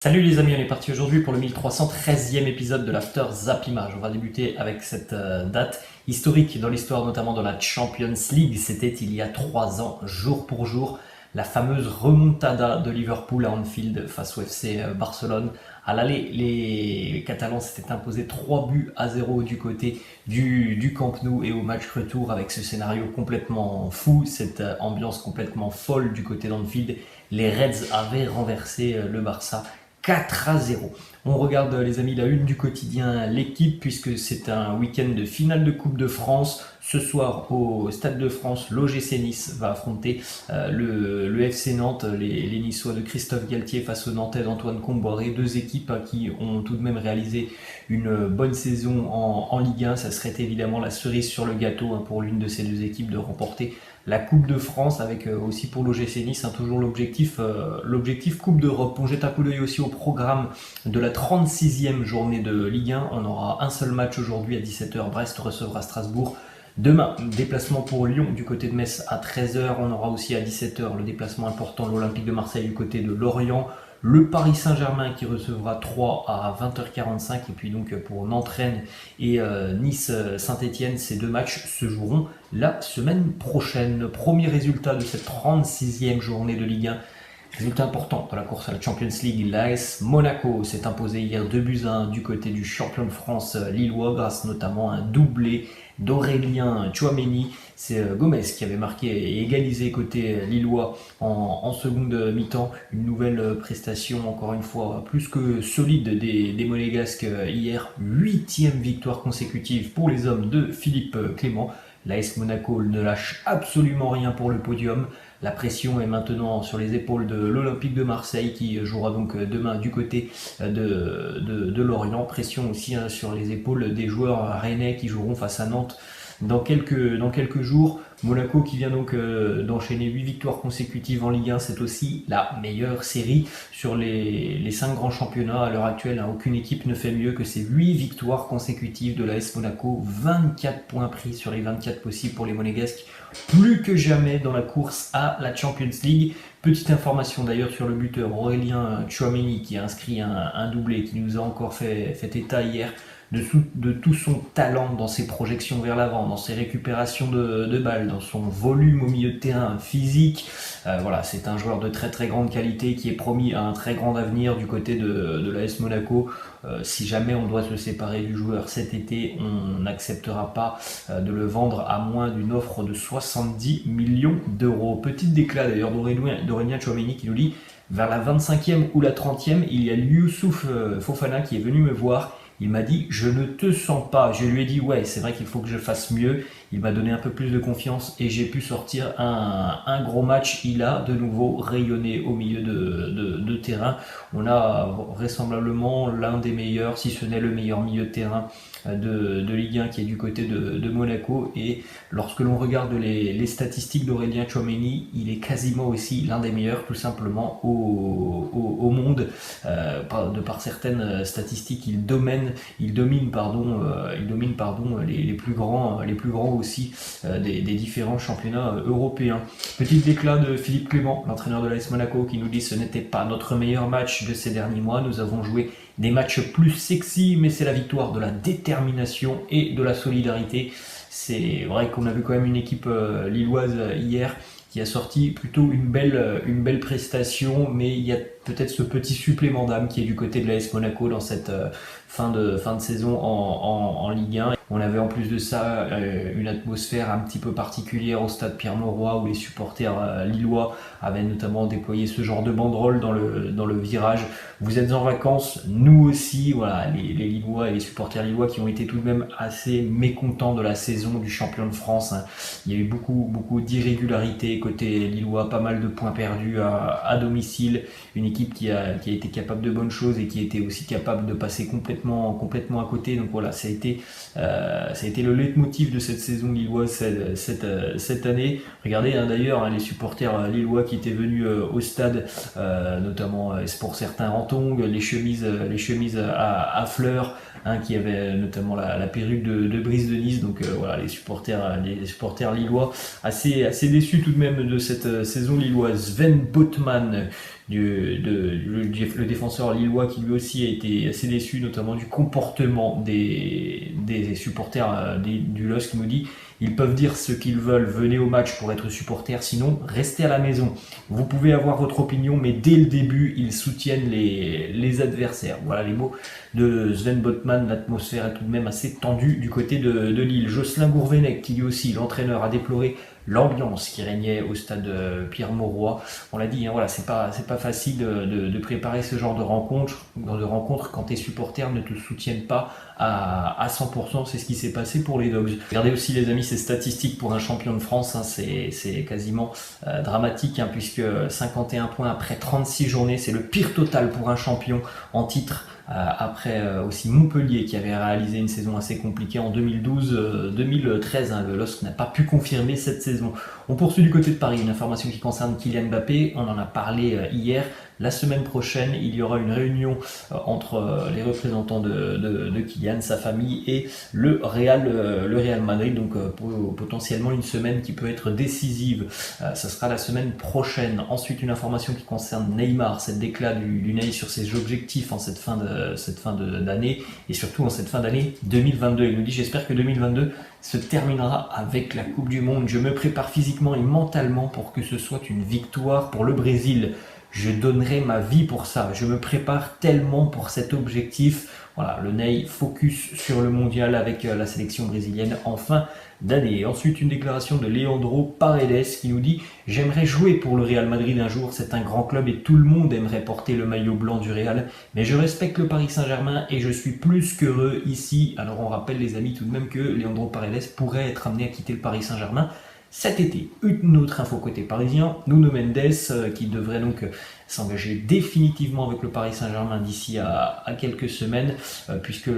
Salut les amis, on est parti aujourd'hui pour le 1313e épisode de l'After Zappimage. On va débuter avec cette date historique dans l'histoire, notamment de la Champions League. C'était il y a 3 ans, jour pour jour, la fameuse remontada de Liverpool à Anfield face au FC Barcelone. À l'aller, les Catalans s'étaient imposés 3 buts à 0 du côté du Camp Nou, et au match retour, avec ce scénario complètement fou, cette ambiance complètement folle du côté d'Anfield, les Reds avaient renversé le Barça 4-0. On regarde les amis la une du quotidien L'équipe, puisque c'est un week-end de finale de Coupe de France. Ce soir au Stade de France, l'OGC Nice va affronter le FC Nantes, les Niçois de Christophe Galtier face aux Nantais d'Antoine Comboiré. Deux équipes qui ont tout de même réalisé une bonne saison en Ligue 1. Ça serait évidemment la cerise sur le gâteau pour l'une de ces deux équipes de remporter la Coupe de France, avec aussi pour l'OGC Nice toujours l'objectif Coupe d'Europe. On jette un coup d'œil aussi au programme de la 36e journée de Ligue 1. On aura un seul match aujourd'hui à 17h. Brest recevra Strasbourg. Demain, déplacement pour Lyon du côté de Metz à 13h. On aura aussi à 17h le déplacement important de l'Olympique de Marseille du côté de Lorient. Le Paris Saint-Germain qui recevra 3 à 20h45. Et puis donc pour Nantes-Rennes et Nice-Saint-Etienne, ces deux matchs se joueront la semaine prochaine. Premier résultat de cette 36e journée de Ligue 1. Résultat important dans la course à la Champions League, l'AS Monaco s'est imposé hier 2-1 du côté du champion de France lillois, grâce notamment à un doublé d'Aurélien Tchouaméni. C'est Gomez qui avait marqué et égalisé côté lillois en seconde mi-temps. Une nouvelle prestation, encore une fois, plus que solide des Monégasques hier. 8e victoire consécutive pour les hommes de Philippe Clément. L'AS Monaco ne lâche absolument rien pour le podium. La pression est maintenant sur les épaules de l'Olympique de Marseille, qui jouera donc demain du côté de Lorient. Pression aussi sur les épaules des joueurs rennais qui joueront face à Nantes dans quelques jours. Monaco qui vient donc d'enchaîner 8 victoires consécutives en Ligue 1, c'est aussi la meilleure série sur les 5 grands championnats à l'heure actuelle. Aucune équipe ne fait mieux que ces 8 victoires consécutives de l'AS Monaco. 24 points pris sur les 24 possibles pour les Monégasques, plus que jamais dans la course à la Champions League. Petite information d'ailleurs sur le buteur Aurélien Tchouaméni, qui a inscrit un doublé, qui nous a encore fait état hier de tout son talent dans ses projections vers l'avant, dans ses récupérations de balles, dans son volume au milieu de terrain physique. Voilà, c'est un joueur de très très grande qualité qui est promis à un très grand avenir du côté de l'AS Monaco. Si jamais on doit se séparer du joueur cet été, on n'acceptera pas de le vendre à moins d'une offre de 70 millions d'euros. Petite déclat d'ailleurs d'Aurélien Tchouaméni qui nous dit: vers la 25e ou la 30e, il y a Youssouf Fofana qui est venu me voir. Il m'a dit: je ne te sens pas. Je lui ai dit: ouais, c'est vrai qu'il faut que je fasse mieux. Il m'a donné un peu plus de confiance et j'ai pu sortir un gros match. Il a de nouveau rayonné au milieu de terrain. On a vraisemblablement l'un des meilleurs, si ce n'est le meilleur milieu de terrain de Ligue 1 qui est du côté de Monaco. Et lorsque l'on regarde les statistiques d'Aurélien Tchouaméni, il est quasiment aussi l'un des meilleurs, tout simplement au monde. De par certaines statistiques, il domine les plus grands aussi des différents championnats européens. Petite déclat de Philippe Clément, l'entraîneur de l'AS Monaco, qui nous dit: ce n'était pas notre meilleur match de ces derniers mois, nous avons joué des matchs plus sexy, mais c'est la victoire de la détermination et de la solidarité. C'est vrai qu'on a vu quand même une équipe lilloise hier qui a sorti plutôt une belle prestation, mais il y a peut-être ce petit supplément d'âme qui est du côté de l'AS Monaco dans cette fin de saison en Ligue 1. On avait en plus de ça une atmosphère un petit peu particulière au stade Pierre-Mauroy, où les supporters lillois avaient notamment déployé ce genre de banderole dans le virage: vous êtes en vacances, nous aussi. Voilà, les Lillois et les supporters lillois qui ont été tout de même assez mécontents de la saison du champion de France. Il y a eu beaucoup d'irrégularités côté lillois, pas mal de points perdus à domicile. Une équipe qui a été capable de bonnes choses et qui était aussi capable de passer complètement à côté. Donc voilà, ça a été le leitmotiv de cette saison lilloise cette année. Regardez d'ailleurs les supporters lillois qui étaient venus au stade, notamment pour certains en tongs, les chemises à fleurs, qui avait notamment la perruque de Brice de Nice. Donc voilà, les supporters lillois assez déçus tout de même de cette saison lilloise. Sven Botman le défenseur lillois qui lui aussi a été assez déçu, notamment du comportement des supporters du LOSC, qui nous dit: ils peuvent dire ce qu'ils veulent, venez au match pour être supporter, sinon restez à la maison. Vous pouvez avoir votre opinion, mais dès le début, ils soutiennent les adversaires. Voilà les mots de Sven Botman. L'atmosphère est tout de même assez tendue du côté de Lille. Jocelyn Gourvenec, qui lui aussi, l'entraîneur, a déploré l'ambiance qui régnait au stade Pierre Mauroy. On l'a dit, hein, voilà, c'est pas facile de préparer ce genre de rencontre quand tes supporters ne te soutiennent pas à 100%. C'est ce qui s'est passé pour les Dogs. Regardez aussi, les amis, ces statistiques pour un champion de France, hein, c'est quasiment dramatique, hein, puisque 51 points après 36 journées, c'est le pire total pour un champion en titre. Après aussi Montpellier, qui avait réalisé une saison assez compliquée en 2012-2013. Hein, le LOSC n'a pas pu confirmer cette saison. On poursuit du côté de Paris, une information qui concerne Kylian Mbappé. On en a parlé hier. La semaine prochaine, il y aura une réunion entre les représentants de Kylian, sa famille, et le Real Madrid. Donc potentiellement une semaine qui peut être décisive. Ça sera la semaine prochaine. Ensuite, une information qui concerne Neymar, cette déclat du Ney sur ses objectifs en cette fin d'année, et surtout en cette fin d'année 2022. Il nous dit: j'espère que 2022 se terminera avec la Coupe du Monde. Je me prépare physiquement et mentalement pour que ce soit une victoire pour le Brésil. Je donnerai ma vie pour ça. Je me prépare tellement pour cet objectif. Voilà, le Ney focus sur le mondial avec la sélection brésilienne en fin d'année. Ensuite, une déclaration de Leandro Paredes qui nous dit: j'aimerais jouer pour le Real Madrid un jour, c'est un grand club et tout le monde aimerait porter le maillot blanc du Real, mais je respecte le Paris Saint-Germain et je suis plus qu'heureux ici. Alors on rappelle, les amis, tout de même que Leandro Paredes pourrait être amené à quitter le Paris Saint-Germain cet été. Une autre info côté parisien, Nuno Mendes qui devrait donc s'engager définitivement avec le Paris Saint-Germain d'ici à quelques semaines, puisque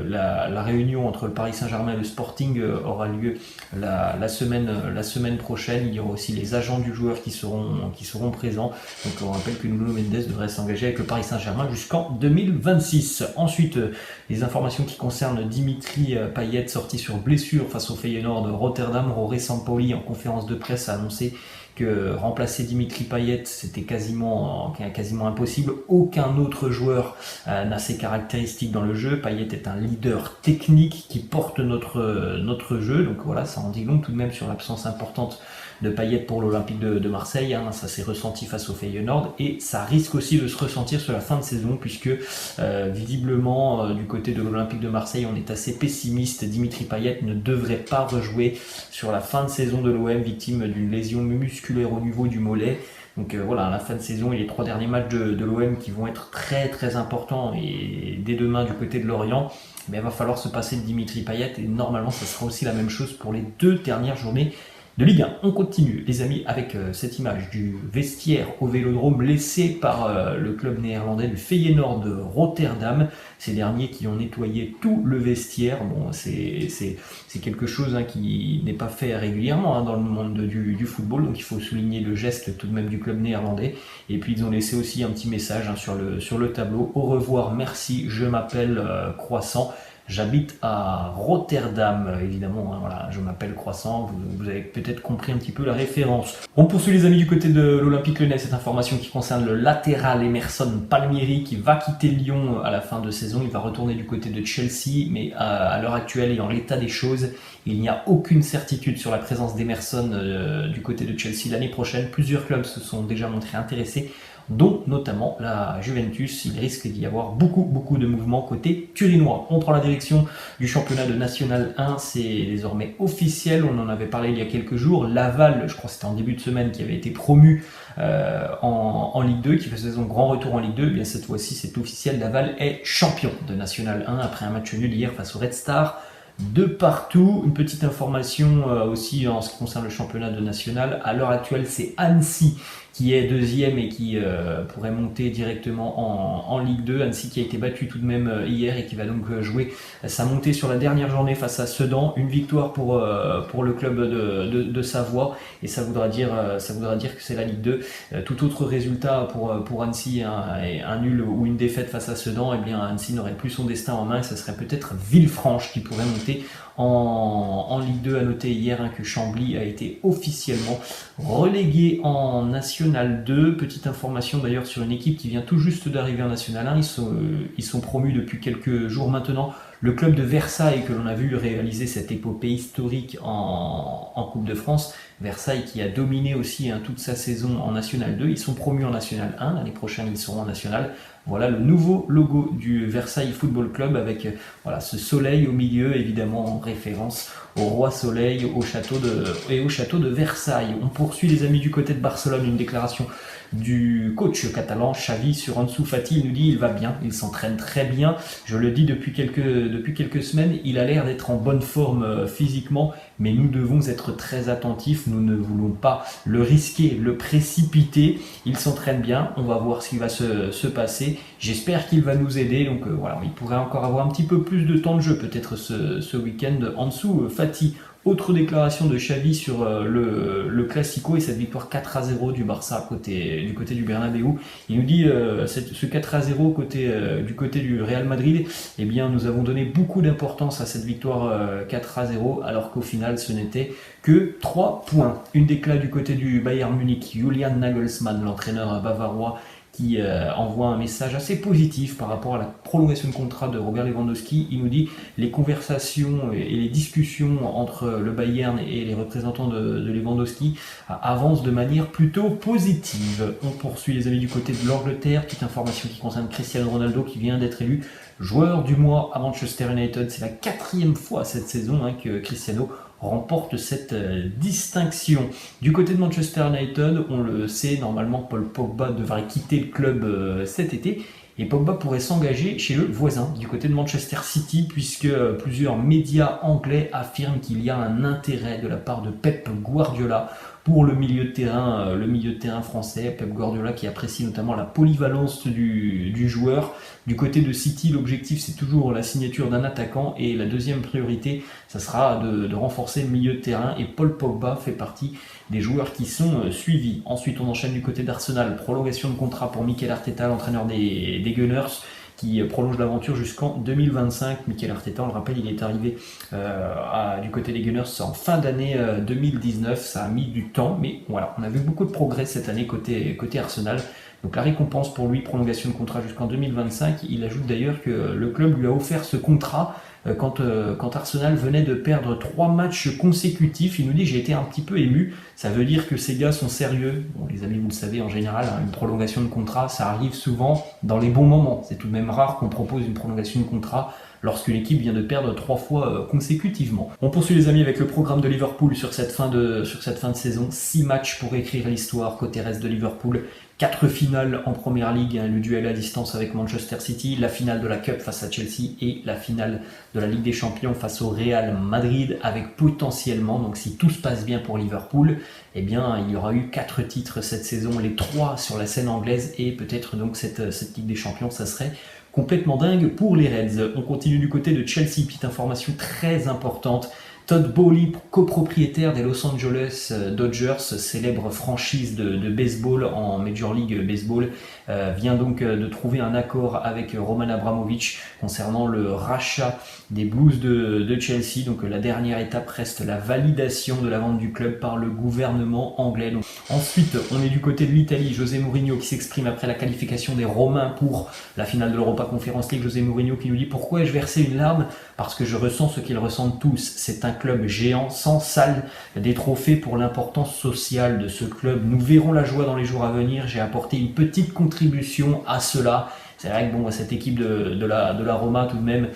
la réunion entre le Paris Saint-Germain et le Sporting aura lieu la semaine prochaine. Il y aura aussi les agents du joueur qui seront présents. Donc on rappelle que Nuno Mendes devrait s'engager avec le Paris Saint-Germain jusqu'en 2026. Ensuite, les informations qui concernent Dimitri Payet, sorti sur blessure face au Feyenoord de Rotterdam. Roré Sampaoli, en conférence de presse, a annoncé que remplacer Dimitri Payet, c'était quasiment impossible. Aucun autre joueur n'a ces caractéristiques dans le jeu. Payet est un leader technique qui porte notre jeu. Donc voilà, ça en dit long tout de même sur l'absence importante de Payet pour l'Olympique de Marseille. Hein. Ça s'est ressenti face au Feyenoord et ça risque aussi de se ressentir sur la fin de saison, puisque visiblement du côté de l'Olympique de Marseille, on est assez pessimiste. Dimitri Payet ne devrait pas rejouer sur la fin de saison de l'OM, victime d'une lésion musculaire au niveau du mollet. Donc voilà, à la fin de saison et les 3 derniers matchs de l'OM qui vont être très très importants, et dès demain du côté de Lorient, mais il va falloir se passer de Dimitri Payet, et normalement ça sera aussi la même chose pour les 2 dernières journées de Ligue 1. On continue, les amis, avec cette image du vestiaire au Vélodrome laissé par le club néerlandais du Feyenoord de Rotterdam. Ces derniers qui ont nettoyé tout le vestiaire. Bon, c'est quelque chose qui n'est pas fait régulièrement dans le monde du football, donc il faut souligner le geste tout de même du club néerlandais. Et puis ils ont laissé aussi un petit message sur le tableau: au revoir, merci, je m'appelle Croissant. J'habite à Rotterdam, évidemment, hein, voilà, je m'appelle Croissant, vous avez peut-être compris un petit peu la référence. On poursuit, les amis, du côté de l'Olympique Lyonnais, cette information qui concerne le latéral Emerson Palmieri qui va quitter Lyon à la fin de saison. Il va retourner du côté de Chelsea, mais à l'heure actuelle et en l'état des choses, il n'y a aucune certitude sur la présence d'Emerson du côté de Chelsea l'année prochaine. Plusieurs clubs se sont déjà montrés intéressés, dont notamment la Juventus. Il risque d'y avoir beaucoup de mouvements côté turinois. On prend la direction du championnat de National 1, c'est désormais officiel, on en avait parlé il y a quelques jours. Laval, je crois que c'était en début de semaine, qui avait été promu en Ligue 2, qui faisait son grand retour en Ligue 2, bien cette fois-ci c'est officiel, Laval est champion de National 1 après un match nul hier face au Red Star. De partout, une petite information aussi en ce qui concerne le championnat de National. À l'heure actuelle, c'est Annecy qui est deuxième et qui pourrait monter directement en Ligue 2. Annecy qui a été battu tout de même hier et qui va donc jouer sa montée sur la dernière journée face à Sedan. Une victoire pour le club de Savoie, et ça voudra dire que c'est la Ligue 2. Tout autre résultat pour Annecy, un nul ou une défaite face à Sedan, et bien Annecy n'aurait plus son destin en main et ce serait peut-être Villefranche qui pourrait monter en Ligue 2. À noter hier que Chambly a été officiellement relégué en National National 2. Petite information d'ailleurs sur une équipe qui vient tout juste d'arriver en National 1. Ils sont promus depuis quelques jours maintenant. Le club de Versailles que l'on a vu réaliser cette épopée historique en Coupe de France. Versailles qui a dominé aussi toute sa saison en National 2. Ils sont promus en National 1. L'année prochaine, ils seront en National. Voilà le nouveau logo du Versailles Football Club avec voilà, ce soleil au milieu, évidemment en référence au roi soleil au château de Versailles. On poursuit les amis du côté de Barcelone, une déclaration du coach catalan Xavi sur Ansu Fati. Il nous dit il va bien, il s'entraîne très bien. Je le dis depuis quelques semaines, il a l'air d'être en bonne forme physiquement, mais nous devons être très attentifs. Nous ne voulons pas le risquer, le précipiter. Il s'entraîne bien, on va voir ce qui va se passer. J'espère qu'il va nous aider. Donc voilà, il pourrait encore avoir un petit peu plus de temps de jeu peut-être ce week-end. Ansu Fati. Autre déclaration de Xavi sur le Classico et cette victoire 4-0 du Barça du côté du Bernabéu. Il nous dit ce 4-0 du côté du Real Madrid, eh bien nous avons donné beaucoup d'importance à cette victoire 4-0 alors qu'au final ce n'était que 3 points. Une déclat du côté du Bayern Munich, Julian Nagelsmann, l'entraîneur bavarois, qui envoie un message assez positif par rapport à la prolongation de contrat de Robert Lewandowski. Il nous dit les conversations et les discussions entre le Bayern et les représentants de Lewandowski avancent de manière plutôt positive. On poursuit les amis du côté de l'Angleterre. Petite information qui concerne Cristiano Ronaldo qui vient d'être élu joueur du mois à Manchester United. C'est la 4e fois cette saison que Cristiano remporte cette distinction. Du côté de Manchester United, on le sait, normalement Paul Pogba devrait quitter le club cet été et Pogba pourrait s'engager chez le voisin du côté de Manchester City puisque plusieurs médias anglais affirment qu'il y a un intérêt de la part de Pep Guardiola pour le milieu de terrain français. Pep Guardiola qui apprécie notamment la polyvalence du joueur. Du côté de City, l'objectif c'est toujours la signature d'un attaquant et la deuxième priorité, ça sera de renforcer le milieu de terrain et Paul Pogba fait partie des joueurs qui sont suivis. Ensuite, on enchaîne du côté d'Arsenal, prolongation de contrat pour Mikel Arteta, l'entraîneur des Gunners, qui prolonge l'aventure jusqu'en 2025. Mikel Arteta, on le rappelle, il est arrivé du côté des Gunners en fin d'année 2019. Ça a mis du temps, mais voilà, on a vu beaucoup de progrès cette année côté Arsenal. Donc la récompense pour lui, prolongation de contrat jusqu'en 2025. Il ajoute d'ailleurs que le club lui a offert ce contrat quand Arsenal venait de perdre 3 matchs consécutifs. Il nous dit j'ai été un petit peu ému. Ça veut dire que ces gars sont sérieux. Bon, les amis, vous le savez, en général, une prolongation de contrat, ça arrive souvent dans les bons moments. C'est tout de même rare qu'on propose une prolongation de contrat lorsqu'une équipe vient de perdre 3 fois consécutivement. On poursuit les amis avec le programme de Liverpool sur cette fin de saison. 6 matchs pour écrire l'histoire côté reste de Liverpool. 4 finales en Première Ligue, le duel à distance avec Manchester City, la finale de la Cup face à Chelsea et la finale de la Ligue des Champions face au Real Madrid avec potentiellement, donc si tout se passe bien pour Liverpool, eh bien il y aura eu 4 titres cette saison, les 3 sur la scène anglaise et peut-être donc cette Ligue des Champions, ça serait complètement dingue pour les Reds. On continue du côté de Chelsea, petite information très importante. Todd Boehly, copropriétaire des Los Angeles Dodgers, célèbre franchise de baseball en Major League Baseball, vient donc de trouver un accord avec Roman Abramovich concernant le rachat des Blues de Chelsea. Donc la dernière étape reste la validation de la vente du club par le gouvernement anglais. Donc, ensuite, on est du côté de l'Italie. José Mourinho qui s'exprime après la qualification des Romains pour la finale de l'Europa Conference League. José Mourinho qui nous dit « Pourquoi ai-je versé une larme ? Parce que je ressens ce qu'ils ressentent tous. C'est un club géant, sans salle, des trophées pour l'importance sociale de ce club. Nous verrons la joie dans les jours à venir. J'ai apporté une petite contribution à cela. » C'est vrai que cette équipe de la Roma, tout de même,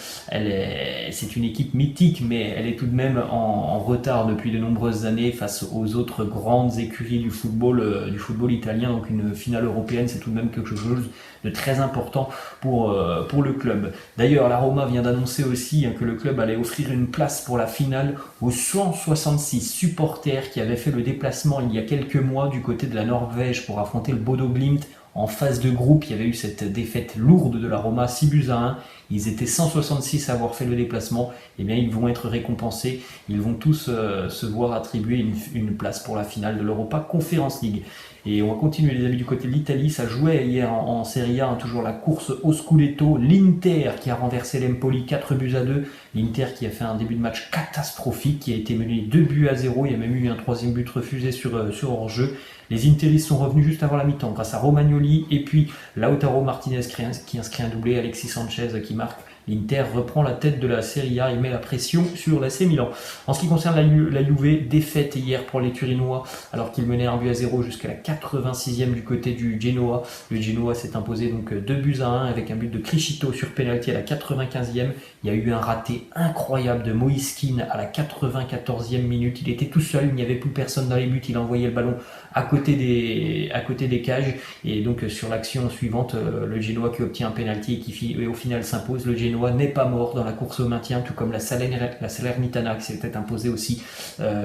c'est une équipe mythique, mais elle est tout de même en retard depuis de nombreuses années face aux autres grandes écuries du football italien. Donc une finale européenne, c'est tout de même quelque chose de très important pour le club. D'ailleurs, la Roma vient d'annoncer aussi que le club allait offrir une place pour la finale aux 166 supporters qui avaient fait le déplacement il y a quelques mois du côté de la Norvège pour affronter le Bodo Glimt. En phase de groupe, il y avait eu cette défaite lourde de la Roma, 6-1, Ils étaient 166 à avoir fait le déplacement. Eh bien, ils vont être récompensés. Ils vont tous se voir attribuer une place pour la finale de l'Europa Conference League. Et on va continuer les amis du côté de l'Italie. Ça jouait hier en Serie A, toujours la course au Scudetto. L'Inter qui a renversé l'Empoli 4-2. L'Inter qui a fait un début de match catastrophique, qui a été mené 2-0. Il y a même eu un troisième but refusé sur hors-jeu. Les Interistes sont revenus juste avant la mi-temps grâce à Romagnoli et puis Lautaro Martinez qui inscrit un doublé, Alexis Sanchez qui marque. L'Inter reprend la tête de la Serie A et met la pression sur l'AC Milan. En ce qui concerne la Juve, défaite hier pour les Turinois alors qu'ils menaient 1-0 jusqu'à la 86e du côté du Genoa. Le Genoa s'est imposé donc 2-1 avec un but de Criscito sur penalty à la 95e. Il y a eu un raté incroyable de Moïse Kean à la 94e minute. Il était tout seul, il n'y avait plus personne dans les buts. Il a envoyé le ballon à côté des cages. Et donc sur l'action suivante, le Genoa qui obtient un penalty et qui au final s'impose. Le Genoa n'est pas mort dans la course au maintien, tout comme la Salernitana qui s'était imposée aussi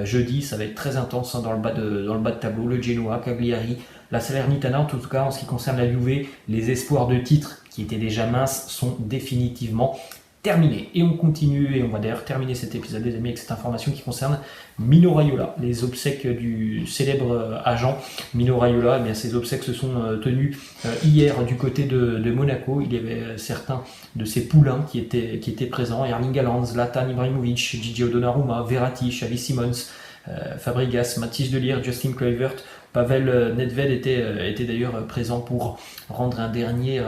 jeudi. Ça va être très intense dans le bas de tableau. Le Genoa, Cagliari, la Salernitana, en tout cas en ce qui concerne la Juve, les espoirs de titre qui étaient déjà minces sont définitivement terminés. Et on continue, et on va d'ailleurs terminer cet épisode, les amis, avec cette information qui concerne Mino Raiola, les obsèques du célèbre agent Mino Raiola. Eh bien, ces obsèques se sont tenues hier du côté de Monaco. Il y avait certains de ses poulains qui étaient présents: Erling Haaland, Zlatan Ibrahimovic, Gigi Donnarumma, Verratti, Xavi Simons, Fabregas, Mathis de Ligt, Justin Kluivert. Pavel Nedved était d'ailleurs présent pour rendre un dernier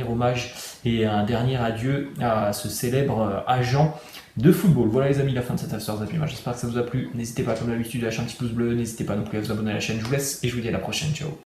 hommage et un dernier adieu à ce célèbre agent de football. Voilà les amis, la fin de cette After Zappimage. J'espère que ça vous a plu. N'hésitez pas comme d'habitude à lâcher un petit pouce bleu. N'hésitez pas non plus à vous abonner à la chaîne. Je vous laisse et je vous dis à la prochaine. Ciao.